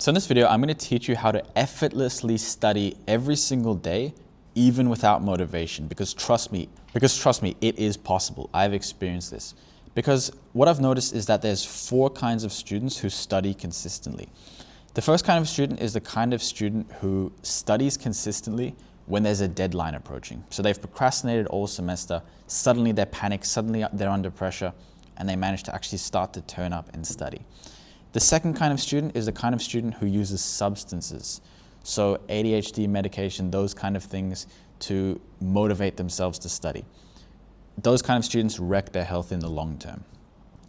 So in this video, I'm going to teach you how to effortlessly study every single day, even without motivation, because trust me, it is possible. I've experienced this. Because what I've noticed is that there's 4 kinds of students who study consistently. The first kind of student is the kind of student who studies consistently when there's a deadline approaching. So they've procrastinated all semester, suddenly they're panicked, suddenly they're under pressure, and they manage to actually start to turn up and study. The second kind of student is the kind of student who uses substances. So ADHD medication, those kind of things to motivate themselves to study. Those kind of students wreck their health in the long term.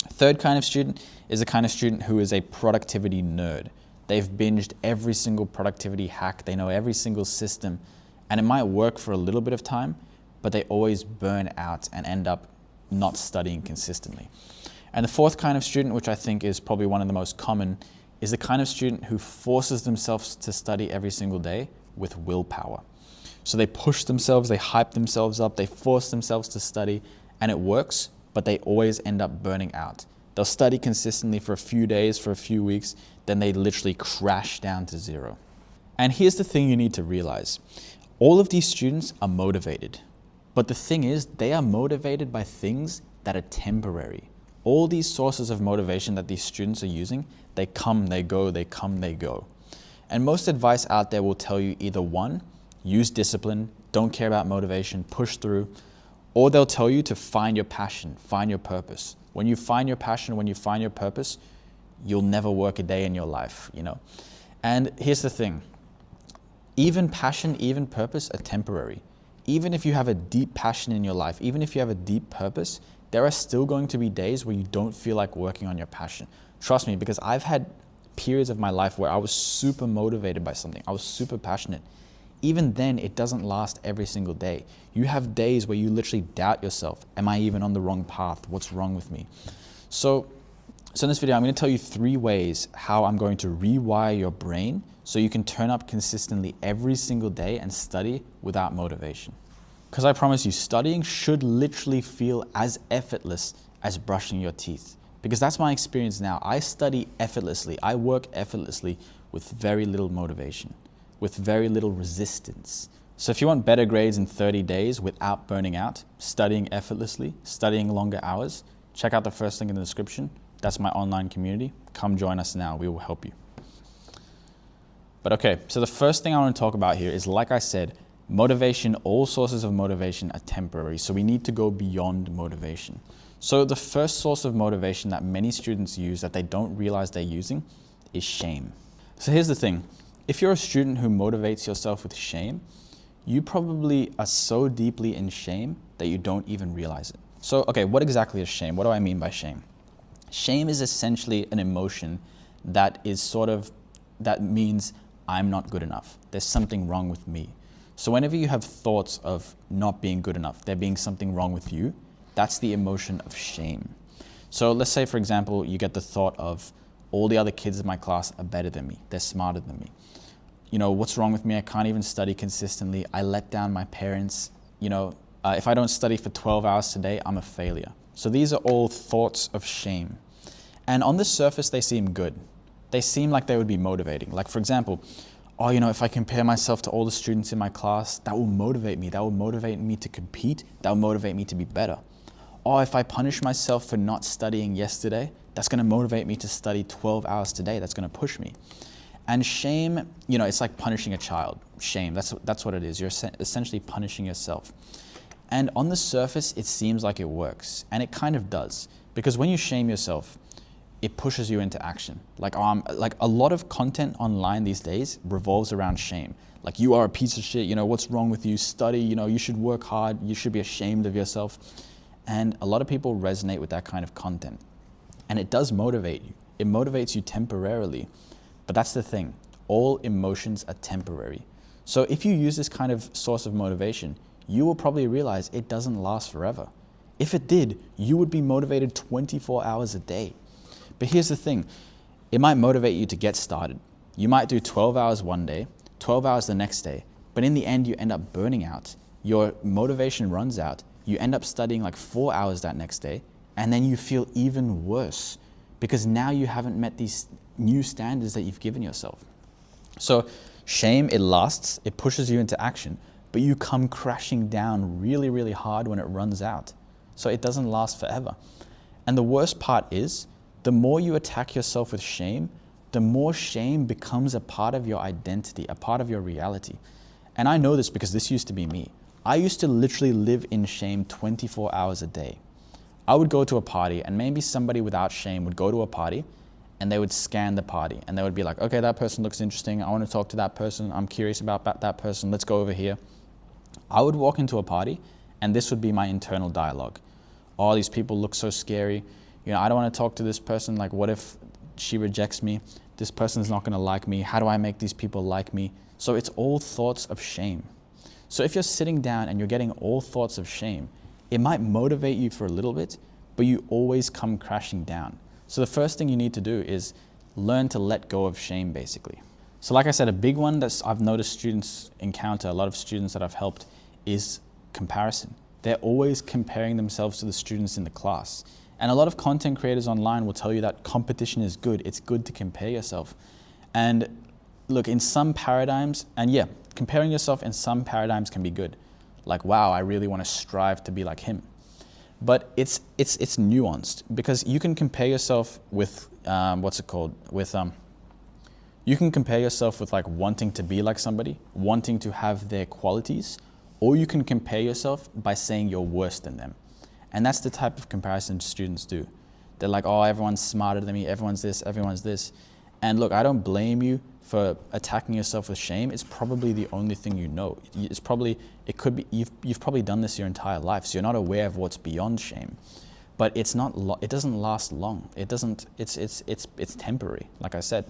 Third kind of student is the kind of student who is a productivity nerd. They've binged every single productivity hack, they know every single system, and it might work for a little bit of time, but they always burn out and end up not studying consistently. And the fourth kind of student, which I think is probably one of the most common, is the kind of student who forces themselves to study every single day with willpower. So they push themselves, they hype themselves up, they force themselves to study, and it works, but they always end up burning out. They'll study consistently for a few days, for a few weeks, then they literally crash down to zero. And here's the thing you need to realize. All of these students are motivated, but the thing is, they are motivated by things that are temporary. All these sources of motivation that these students are using, they come, they go, they come, they go. And most advice out there will tell you either 1, use discipline, don't care about motivation, push through, or they'll tell you to find your passion, find your purpose. When you find your passion, when you find your purpose, you'll never work a day in your life, you know? And here's the thing, even passion, even purpose are temporary. Even if you have a deep passion in your life, even if you have a deep purpose, there are still going to be days where you don't feel like working on your passion. Trust me, because I've had periods of my life where I was super motivated by something. I was super passionate. Even then, it doesn't last every single day. You have days where you literally doubt yourself. Am I even on the wrong path? What's wrong with me? So in this video, I'm going to tell you 3 ways how I'm going to rewire your brain so you can turn up consistently every single day and study without motivation. Because I promise you, studying should literally feel as effortless as brushing your teeth. Because that's my experience now. I study effortlessly. I work effortlessly with very little motivation, with very little resistance. So if you want better grades in 30 days without burning out, studying effortlessly, studying longer hours, check out the first link in the description. That's my online community. Come join us now. We will help you. But okay, so the first thing I want to talk about here is, like I said, motivation, all sources of motivation are temporary, so we need to go beyond motivation. So the first source of motivation that many students use that they don't realize they're using is shame. So here's the thing, if you're a student who motivates yourself with shame, you probably are so deeply in shame that you don't even realize it. So, okay, what exactly is shame? What do I mean by shame? Shame is essentially an emotion that means I'm not good enough. There's something wrong with me. So whenever you have thoughts of not being good enough, there being something wrong with you, that's the emotion of shame. So let's say, for example, you get the thought of all the other kids in my class are better than me. They're smarter than me. You know, what's wrong with me? I can't even study consistently. I let down my parents. You know, if I don't study for 12 hours today, I'm a failure. So these are all thoughts of shame. And on the surface, they seem good. They seem like they would be motivating. Like, for example, oh, you know, if I compare myself to all the students in my class, that will motivate me. That will motivate me to compete. That will motivate me to be better. Or if I punish myself for not studying yesterday, that's going to motivate me to study 12 hours today. That's going to push me. And shame, you know, it's like punishing a child. Shame, that's what it is. You're essentially punishing yourself. And on the surface, it seems like it works. And it kind of does. Because when you shame yourself, it pushes you into action. Like a lot of content online these days revolves around shame. Like, you are a piece of shit, you know, what's wrong with you? Study, you know, you should work hard, you should be ashamed of yourself. And a lot of people resonate with that kind of content. And it does motivate you. It motivates you temporarily. But that's the thing, all emotions are temporary. So if you use this kind of source of motivation, you will probably realize it doesn't last forever. If it did, you would be motivated 24 hours a day. But here's the thing, it might motivate you to get started. You might do 12 hours one day, 12 hours the next day, but in the end you end up burning out. Your motivation runs out, you end up studying like 4 hours that next day, and then you feel even worse because now you haven't met these new standards that you've given yourself. So shame, it lasts, it pushes you into action, but you come crashing down really, really hard when it runs out. So it doesn't last forever. And the worst part is, the more you attack yourself with shame, the more shame becomes a part of your identity, a part of your reality. And I know this because this used to be me. I used to literally live in shame 24 hours a day. I would go to a party, and maybe somebody without shame would go to a party and they would scan the party and they would be like, okay, that person looks interesting. I want to talk to that person. I'm curious about that person. Let's go over here. I would walk into a party and this would be my internal dialogue. Oh, these people look so scary. You know, I don't want to talk to this person. Like, what if she rejects me? This person's not going to like me. How do I make these people like me? So it's all thoughts of shame. So if you're sitting down and you're getting all thoughts of shame, it might motivate you for a little bit, but you always come crashing down. So the first thing you need to do is learn to let go of shame, basically. So like I said, a big one that I've noticed students encounter, a lot of students that I've helped, is comparison. They're always comparing themselves to the students in the class. And a lot of content creators online will tell you that competition is good. It's good to compare yourself. And look, in some paradigms, and yeah, comparing yourself in some paradigms can be good. Like, wow, I really want to strive to be like him. But it's nuanced, because you can compare yourself with, you can compare yourself with like wanting to be like somebody, wanting to have their qualities, or you can compare yourself by saying you're worse than them. And that's the type of comparison students do. They're like, oh, everyone's smarter than me, everyone's this, everyone's this. And look, I don't blame you for attacking yourself with shame. It's probably the only thing you know. You've probably done this your entire life, so you're not aware of what's beyond shame. But it doesn't last long. It's temporary, like I said.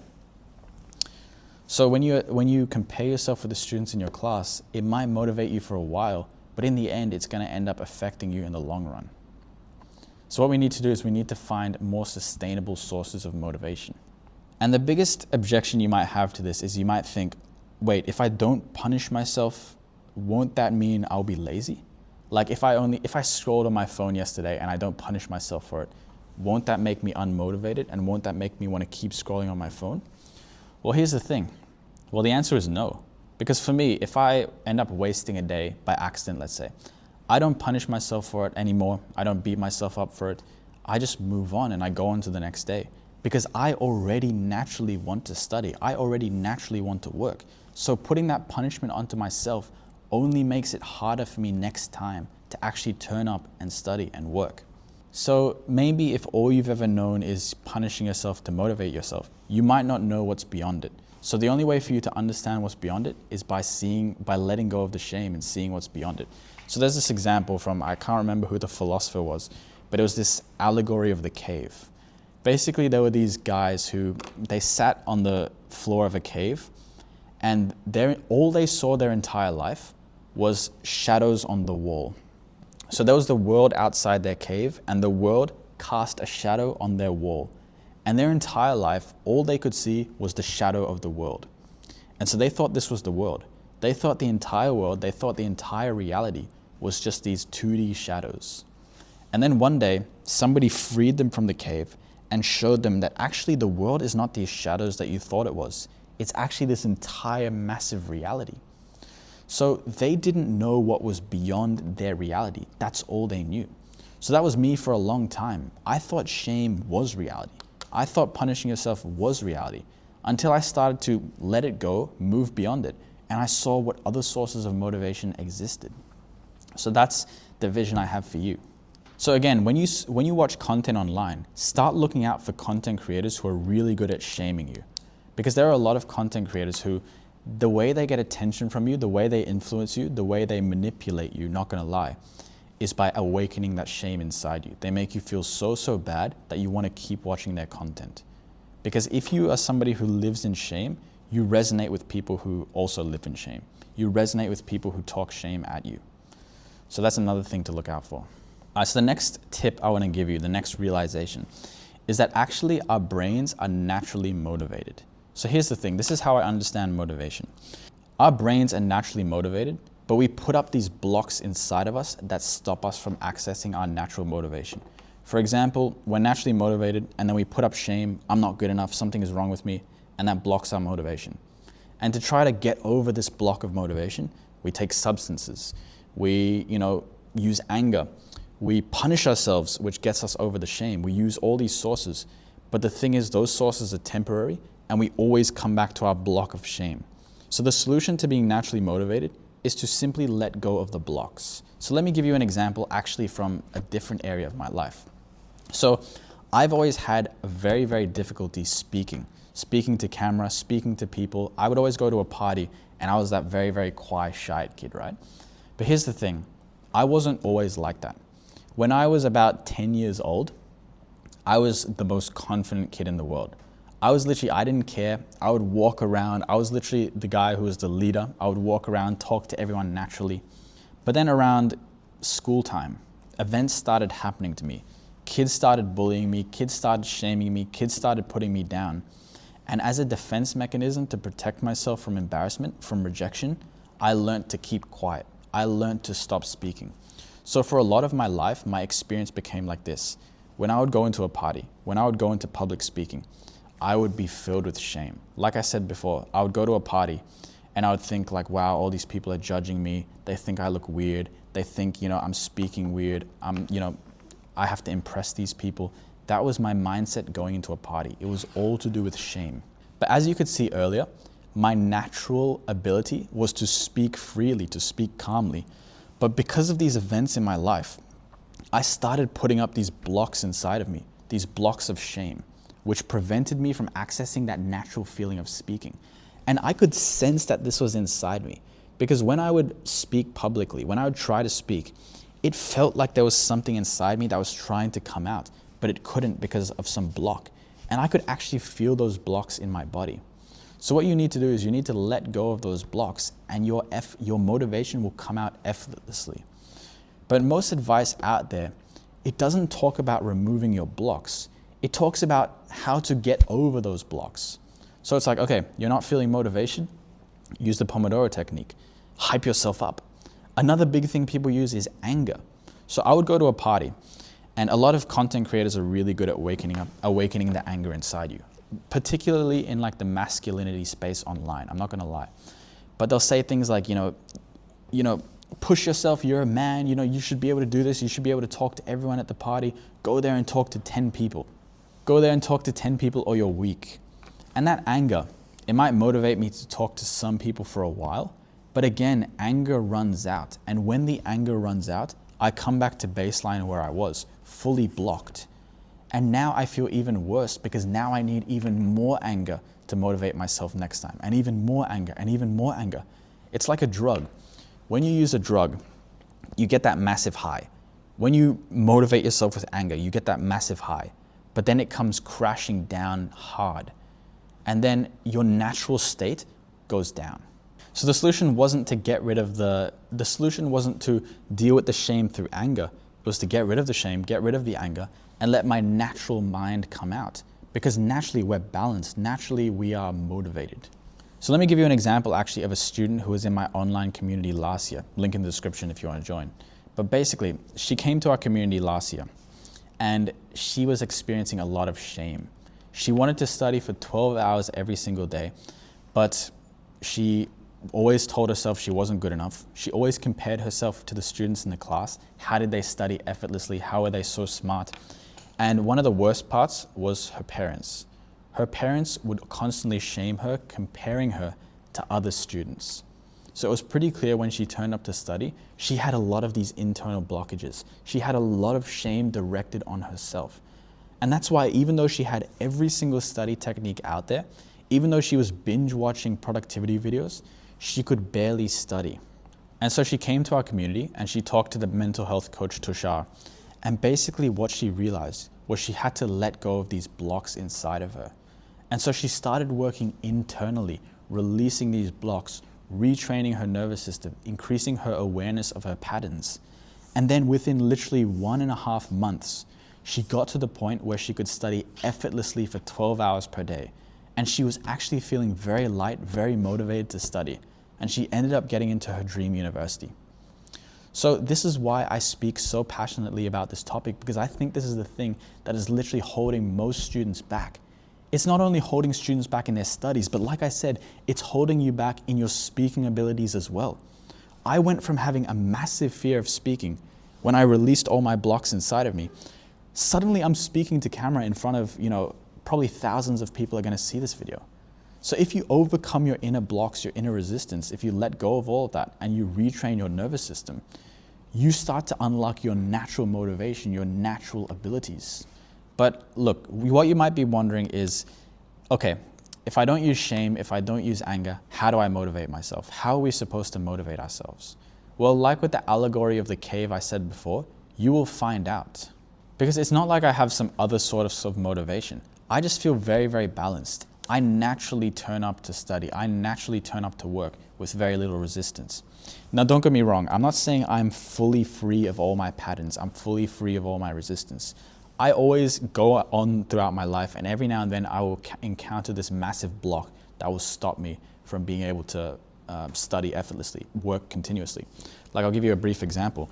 So when you compare yourself with the students in your class, it might motivate you for a while, but in the end, it's going to end up affecting you in the long run. So what we need to do is we need to find more sustainable sources of motivation. And the biggest objection you might have to this is you might think, wait, if I don't punish myself, won't that mean I'll be lazy? Like if I scrolled on my phone yesterday and I don't punish myself for it, won't that make me unmotivated, and won't that make me want to keep scrolling on my phone? Well, here's the thing. Well, the answer is no. Because for me, if I end up wasting a day by accident, let's say, I don't punish myself for it anymore. I don't beat myself up for it. I just move on and I go on to the next day. Because I already naturally want to study. I already naturally want to work. So putting that punishment onto myself only makes it harder for me next time to actually turn up and study and work. So maybe if all you've ever known is punishing yourself to motivate yourself, you might not know what's beyond it. So the only way for you to understand what's beyond it is by letting go of the shame and seeing what's beyond it. So there's this example from, I can't remember who the philosopher was, but it was this allegory of the cave. Basically, there were these guys who, they sat on the floor of a cave, and all they saw their entire life was shadows on the wall. So there was the world outside their cave, and the world cast a shadow on their wall. And their entire life, all they could see was the shadow of the world. And so they thought this was the world. They thought the entire world, they thought the entire reality was just these 2D shadows. And then one day, somebody freed them from the cave and showed them that actually the world is not these shadows that you thought it was. It's actually this entire massive reality. So they didn't know what was beyond their reality. That's all they knew. So that was me for a long time. I thought shame was reality. I thought punishing yourself was reality, until I started to let it go, move beyond it, and I saw what other sources of motivation existed. So that's the vision I have for you. So again, when you watch content online, start looking out for content creators who are really good at shaming you. Because there are a lot of content creators who, the way they get attention from you, the way they influence you, the way they manipulate you, not gonna lie, is by awakening that shame inside you. They make you feel so bad that you want to keep watching their content. Because if you are somebody who lives in shame, you resonate with people who also live in shame. You resonate with people who talk shame at you. So that's another thing to look out for. So the next tip I want to give you, the next realization, is that actually our brains are naturally motivated. So here's the thing, this is how I understand motivation. Our brains are naturally motivated, but we put up these blocks inside of us that stop us from accessing our natural motivation. For example, we're naturally motivated and then we put up shame, I'm not good enough, something is wrong with me, and that blocks our motivation. And to try to get over this block of motivation, we take substances, we use anger, we punish ourselves, which gets us over the shame. We use all these sources, but the thing is those sources are temporary and we always come back to our block of shame. So the solution to being naturally motivated is to simply let go of the blocks. So let me give you an example actually from a different area of my life. So I've always had a very, very difficulty speaking to camera, speaking to people. I would always go to a party and I was that very, very quiet, shy kid, right? But here's the thing, I wasn't always like that. When I was about 10 years old, I was the most confident kid in the world. I didn't care. I would walk around. I was literally the guy who was the leader. I would walk around, talk to everyone naturally. But then around school time, events started happening to me. Kids started bullying me, kids started shaming me, kids started putting me down. And as a defense mechanism to protect myself from embarrassment, from rejection, I learned to keep quiet. I learned to stop speaking. So for a lot of my life, my experience became like this. When I would go into a party, when I would go into public speaking, I would be filled with shame. Like I said before, I would go to a party and I would think like, wow, all these people are judging me. They think I look weird. They think, I'm speaking weird. I have to impress these people. That was my mindset going into a party. It was all to do with shame. But as you could see earlier, my natural ability was to speak freely, to speak calmly. But because of these events in my life, I started putting up these blocks inside of me, these blocks of shame, which prevented me from accessing that natural feeling of speaking. And I could sense that this was inside me because when I would speak publicly, when I would try to speak, it felt like there was something inside me that was trying to come out, but it couldn't because of some block. And I could actually feel those blocks in my body. So what you need to do is you need to let go of those blocks and your motivation will come out effortlessly. But most advice out there, it doesn't talk about removing your blocks. It talks about how to get over those blocks. So it's like, okay, you're not feeling motivation? Use the Pomodoro technique. Hype yourself up. Another big thing people use is anger. So I would go to a party and a lot of content creators are really good at awakening the anger inside you, particularly in like the masculinity space online. I'm not gonna lie. But they'll say things like, push yourself, you're a man, you should be able to do this, you should be able to talk to everyone at the party. Go there and talk to 10 people. Go there and talk to 10 people or you're weak. And that anger, it might motivate me to talk to some people for a while, but again, anger runs out. And when the anger runs out, I come back to baseline where I was, fully blocked. And now I feel even worse because now I need even more anger to motivate myself next time, and even more anger, and even more anger. It's like a drug. When you use a drug, you get that massive high. When you motivate yourself with anger, you get that massive high, but then it comes crashing down hard. And then your natural state goes down. So the solution wasn't to get rid of the solution wasn't to deal with the shame through anger. It was to get rid of the shame, get rid of the anger, and let my natural mind come out. Because naturally we're balanced, naturally we are motivated. So let me give you an example actually of a student who was in my online community last year. Link in the description if you want to join. But basically, she came to our community last year and she was experiencing a lot of shame. She wanted to study for 12 hours every single day, but she always told herself she wasn't good enough. She always compared herself to the students in the class. How did they study effortlessly? How are they so smart? And one of the worst parts was her parents. Her parents would constantly shame her, comparing her to other students. So it was pretty clear when she turned up to study, she had a lot of these internal blockages. She had a lot of shame directed on herself. And that's why even though she had every single study technique out there, even though she was binge watching productivity videos, she could barely study. And so she came to our community and she talked to the mental health coach Tushar. And basically what she realized was she had to let go of these blocks inside of her. And so she started working internally, releasing these blocks, retraining her nervous system, increasing her awareness of her patterns. And then within literally 1.5 months, she got to the point where she could study effortlessly for 12 hours per day. And she was actually feeling very light, very motivated to study. And she ended up getting into her dream university. So this is why I speak so passionately about this topic, because I think this is the thing that is literally holding most students back. It's not only holding students back in their studies, but like I said, it's holding you back in your speaking abilities as well. I went from having a massive fear of speaking when I released all my blocks inside of me. Suddenly I'm speaking to camera in front of, probably thousands of people are going to see this video. So if you overcome your inner blocks, your inner resistance, if you let go of all of that and you retrain your nervous system, you start to unlock your natural motivation, your natural abilities. But look, what you might be wondering is, okay, if I don't use shame, if I don't use anger, how do I motivate myself? How are we supposed to motivate ourselves? Well, like with the allegory of the cave I said before, you will find out. Because it's not like I have some other sort of motivation. I just feel very, very balanced. I naturally turn up to study. I naturally turn up to work with very little resistance. Now, don't get me wrong. I'm not saying I'm fully free of all my patterns. I'm fully free of all my resistance. I always go on throughout my life, and every now and then I will encounter this massive block that will stop me from being able to study effortlessly, work continuously. Like, I'll give you a brief example.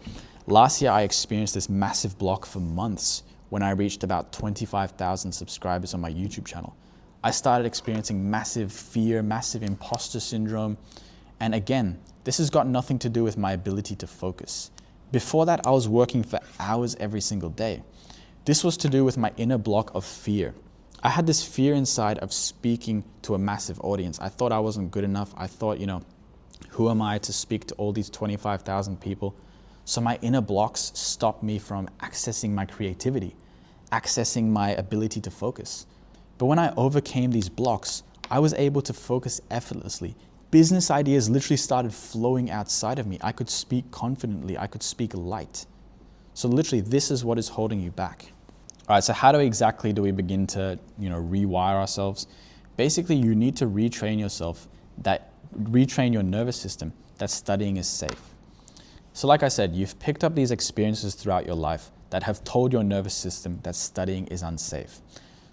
Last year, I experienced this massive block for months when I reached about 25,000 subscribers on my YouTube channel. I started experiencing massive fear, massive imposter syndrome. And again, this has got nothing to do with my ability to focus. Before that, I was working for hours every single day. This was to do with my inner block of fear. I had this fear inside of speaking to a massive audience. I thought I wasn't good enough. I thought, who am I to speak to all these 25,000 people? So my inner blocks stopped me from accessing my creativity, accessing my ability to focus. But when I overcame these blocks, I was able to focus effortlessly. Business ideas literally started flowing outside of me. I could speak confidently. I could speak light. So literally, this is what is holding you back. All right, so how exactly do we begin to, rewire ourselves? Basically, you need to retrain your nervous system that studying is safe. So like I said, you've picked up these experiences throughout your life that have told your nervous system that studying is unsafe.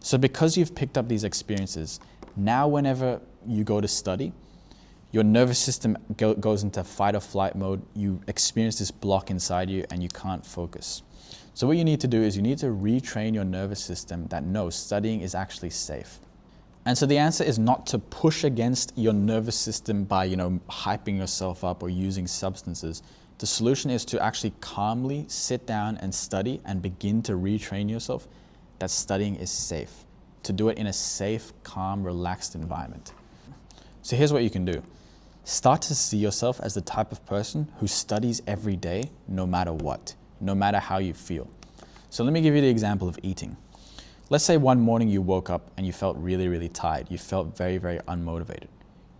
So because you've picked up these experiences, now whenever you go to study, your nervous system goes into fight or flight mode. You experience this block inside you and you can't focus. So what you need to do is you need to retrain your nervous system that no, studying is actually safe. And so the answer is not to push against your nervous system by, hyping yourself up or using substances. The solution is to actually calmly sit down and study and begin to retrain yourself that studying is safe, to do it in a safe, calm, relaxed environment. So here's what you can do. Start to see yourself as the type of person who studies every day, no matter what, no matter how you feel. So let me give you the example of eating. Let's say one morning you woke up and you felt really, really tired. You felt very, very unmotivated.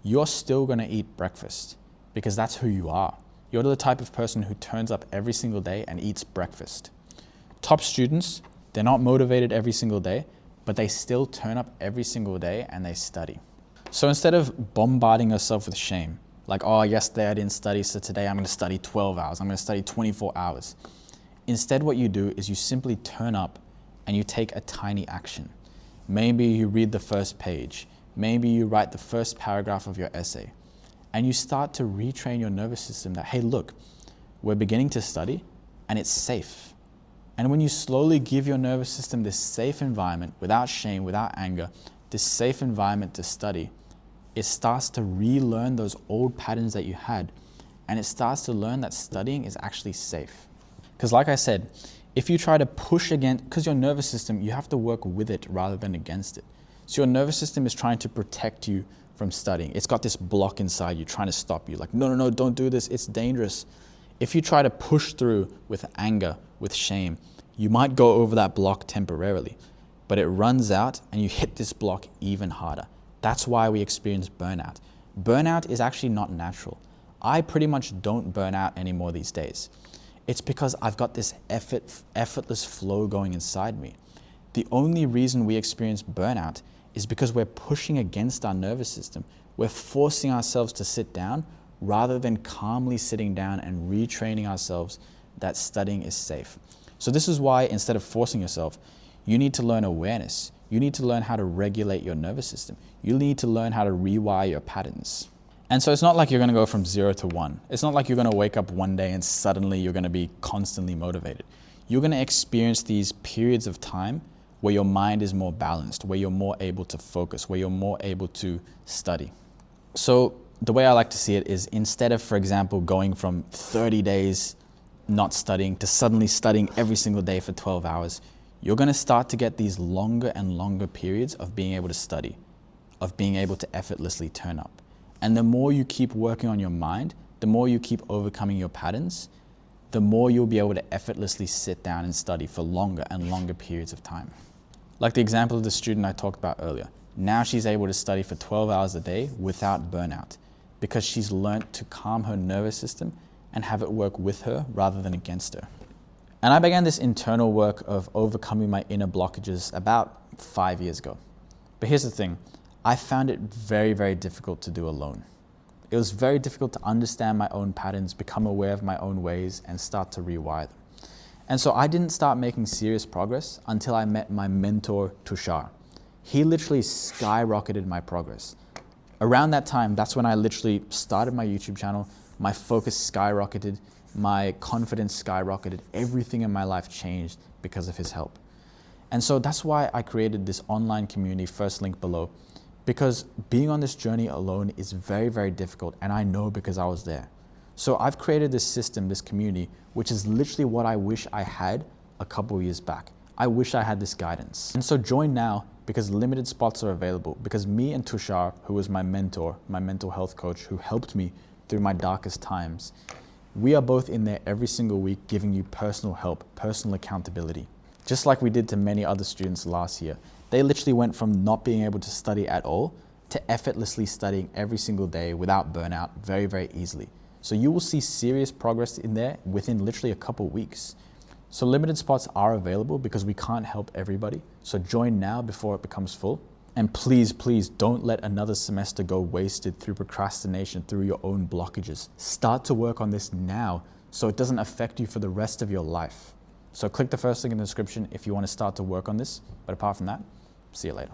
You're still gonna eat breakfast because that's who you are. You're the type of person who turns up every single day and eats breakfast. Top students, they're not motivated every single day, but they still turn up every single day and they study. So instead of bombarding yourself with shame, like, oh, yesterday I didn't study, so today I'm gonna study 12 hours, I'm gonna study 24 hours. Instead, what you do is you simply turn up and you take a tiny action. Maybe you read the first page, maybe you write the first paragraph of your essay, and you start to retrain your nervous system that, hey, look, we're beginning to study and it's safe. And when you slowly give your nervous system this safe environment, without shame, without anger, this safe environment to study, it starts to relearn those old patterns that you had, and it starts to learn that studying is actually safe. Because like I said, if you try to push against, because your nervous system, you have to work with it rather than against it. So your nervous system is trying to protect you from studying. It's got this block inside you trying to stop you. Like, no, don't do this, it's dangerous. If you try to push through with anger, with shame, you might go over that block temporarily, but it runs out and you hit this block even harder. That's why we experience burnout. Burnout is actually not natural. I pretty much don't burn out anymore these days. It's because I've got this effortless flow going inside me. The only reason we experience burnout is because we're pushing against our nervous system. We're forcing ourselves to sit down rather than calmly sitting down and retraining ourselves that studying is safe. So this is why instead of forcing yourself, you need to learn awareness. You need to learn how to regulate your nervous system. You need to learn how to rewire your patterns. And so it's not like you're going to go from 0 to 1. It's not like you're going to wake up one day and suddenly you're going to be constantly motivated. You're going to experience these periods of time where your mind is more balanced, where you're more able to focus, where you're more able to study. So the way I like to see it is, instead of, for example, going from 30 days not studying to suddenly studying every single day for 12 hours, you're going to start to get these longer and longer periods of being able to study, of being able to effortlessly turn up. And the more you keep working on your mind, the more you keep overcoming your patterns, the more you'll be able to effortlessly sit down and study for longer and longer periods of time. Like the example of the student I talked about earlier. Now she's able to study for 12 hours a day without burnout, because she's learnt to calm her nervous system and have it work with her rather than against her. And I began this internal work of overcoming my inner blockages about 5 years ago. But here's the thing, I found it very, very difficult to do alone. It was very difficult to understand my own patterns, become aware of my own ways, and start to rewire them. And so I didn't start making serious progress until I met my mentor, Tushar. He literally skyrocketed my progress. Around that time, that's when I literally started my YouTube channel. My focus skyrocketed, my confidence skyrocketed, everything in my life changed because of his help. And so that's why I created this online community, first link below, because being on this journey alone is very, very difficult, and I know because I was there. So I've created this system, this community, which is literally what I wish I had a couple years back. I wish I had this guidance. And so join now, because limited spots are available, because me and Tushar, who was my mentor, my mental health coach, who helped me through my darkest times, we are both in there every single week giving you personal help, personal accountability. Just like we did to many other students last year. They literally went from not being able to study at all to effortlessly studying every single day without burnout very, very easily. So you will see serious progress in there within literally a couple weeks. So limited spots are available because we can't help everybody. So join now before it becomes full. And please, please don't let another semester go wasted through procrastination, through your own blockages. Start to work on this now so it doesn't affect you for the rest of your life. So click the first link in the description if you want to start to work on this. But apart from that, see you later.